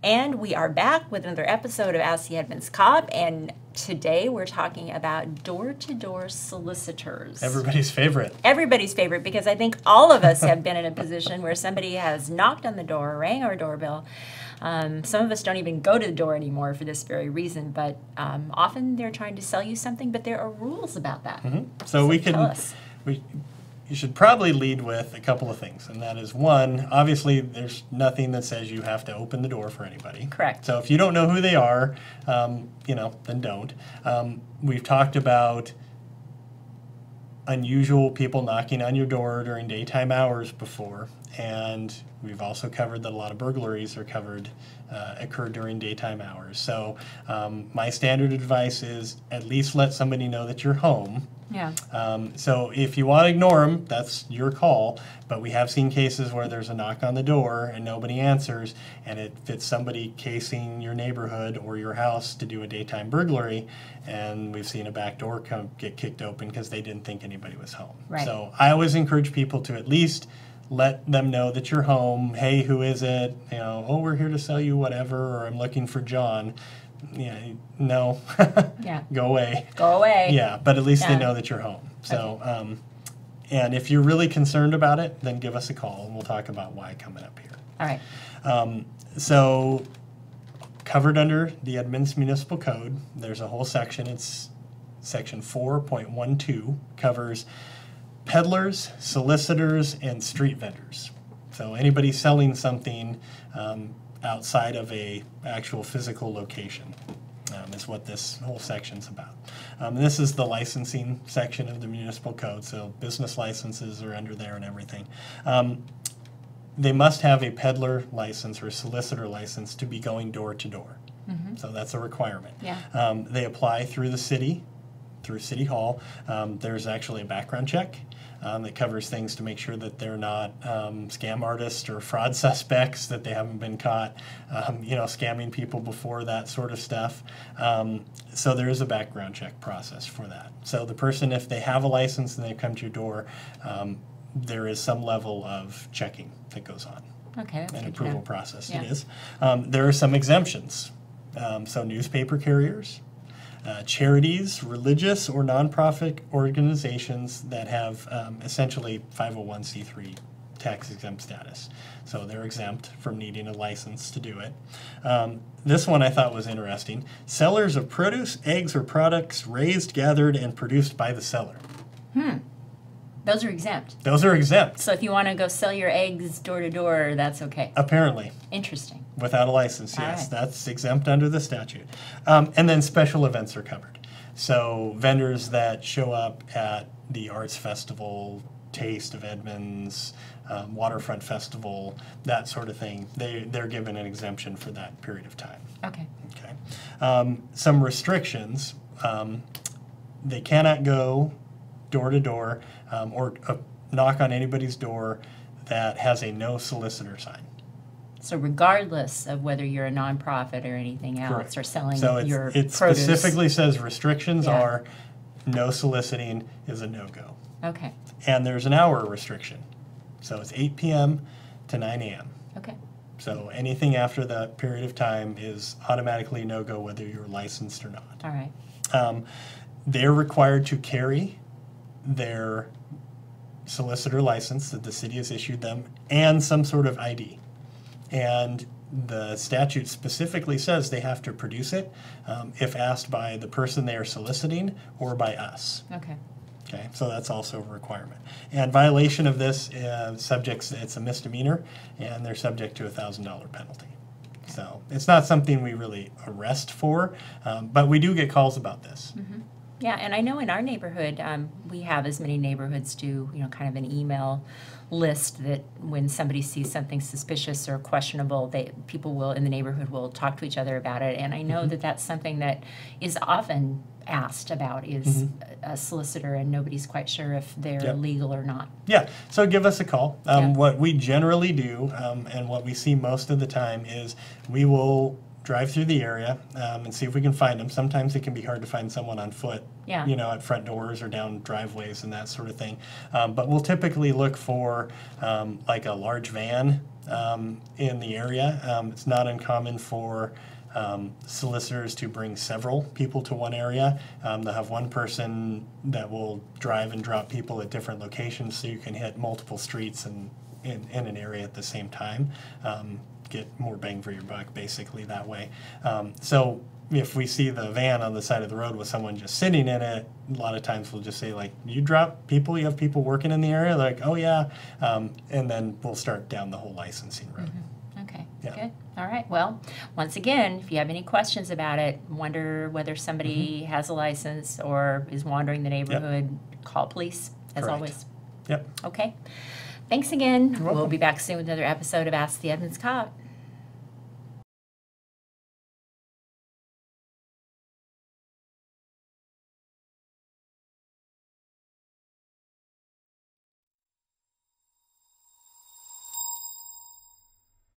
And we are back with another episode of Ask the Edmonds Cop, and today we're talking about door-to-door solicitors. Everybody's favorite. Everybody's favorite, because I think all of us have been in a position where somebody has knocked on the door, rang our doorbell. Some of us don't even go to the door anymore for this very reason, but often they're trying to sell you something, but there are rules about that. So you should probably lead with a couple of things, and that is, one, obviously there's nothing that says you have to open the door for anybody. Correct. So if you don't know who they are, then don't. We've talked about unusual people knocking on your door during daytime hours before, and we've also covered that a lot of burglaries occur during daytime hours. So my standard advice is at least let somebody know that you're home. Yeah. So if you want to ignore them, that's your call. But we have seen cases where there's a knock on the door and nobody answers, and it's somebody casing your neighborhood or your house to do a daytime burglary, and we've seen a back door get kicked open because they didn't think anybody was home. Right. So I always encourage people to at least let them know that you're home. Hey, who is it? Oh, we're here to sell you whatever, or I'm looking for John. Yeah, no. Yeah. Go away. Go away. Yeah, but at least they know that you're home. So, okay. And if you're really concerned about it, then give us a call, and we'll talk about why coming up here. All right. So, covered under the Edmonds Municipal Code, there's a whole section. It's section 4.12, covers peddlers, solicitors, and street vendors. So anybody selling something outside of a actual physical location is what this whole section's about. This is the licensing section of the municipal code, so business licenses are under there and everything. They must have a peddler license or solicitor license to be going door to door. So that's a requirement. Yeah. They apply through the city, through City Hall. There's actually a background check that covers things to make sure that they're not scam artists or fraud suspects, that they haven't been caught, scamming people before, that sort of stuff. So there is a background check process for that. So the person, if they have a license and they come to your door, there is some level of checking that goes on. Okay, that's An good approval to know. process. Yeah. It is. There are some exemptions. So newspaper carriers, charities, religious or nonprofit organizations that have essentially 501c3 tax exempt status. So they're exempt from needing a license to do it. This one I thought was interesting. Sellers of produce, eggs, or products raised, gathered, and produced by the seller. Those are exempt. Those are exempt. So if you want to go sell your eggs door to door, that's okay. Apparently. Interesting. Without a license, yes. Right. That's exempt under the statute. And then special events are covered. So vendors that show up at the Arts Festival, Taste of Edmonds, Waterfront Festival, that sort of thing, they're given an exemption for that period of time. Okay. Okay. Some restrictions. They cannot go door to door or knock on anybody's door that has a no solicitor sign. So regardless of whether you're a nonprofit or anything else, Correct. or selling So your it produce. specifically says restrictions Yeah. are no soliciting is a no-go. Okay. And there's an hour restriction. So it's 8 p.m. to 9 a.m. Okay. So anything after that period of time is automatically no-go whether you're licensed or not. All right. They're required to carry their solicitor license that the city has issued them and some sort of ID. And the statute specifically says they have to produce it if asked by the person they are soliciting or by us. Okay. Okay, so that's also a requirement. And violation of this it's a misdemeanor, and they're subject to a $1,000 penalty. So it's not something we really arrest for, but we do get calls about this. Yeah, and I know in our neighborhood, we have, as many neighborhoods do, kind of an email list that when somebody sees something suspicious or questionable, people in the neighborhood will talk to each other about it. And I know that that's something that is often asked about, is a solicitor, and nobody's quite sure if they're legal or not. Yeah, so give us a call. What we generally do, and what we see most of the time, is we will drive through the area and see if we can find them. Sometimes it can be hard to find someone on foot, Yeah. you know, at front doors or down driveways and that sort of thing. But we'll typically look for like a large van in the area. It's not uncommon for solicitors to bring several people to one area. They'll have one person that will drive and drop people at different locations, so you can hit multiple streets and in an area at the same time. Get more bang for your buck basically that way. So if we see the van on the side of the road with someone just sitting in it, a lot of times we'll just say, like, you drop people, you have people working in the area? They're like, oh yeah. And then we'll start down the whole licensing road. Okay, Yeah. good. All right. Well, once again, if you have any questions about it, wonder whether somebody has a license or is wandering the neighborhood, call police, as Correct. always. Yep. Okay. Thanks again. You're We'll welcome. be back soon with another episode of Ask the Edmonds Cop.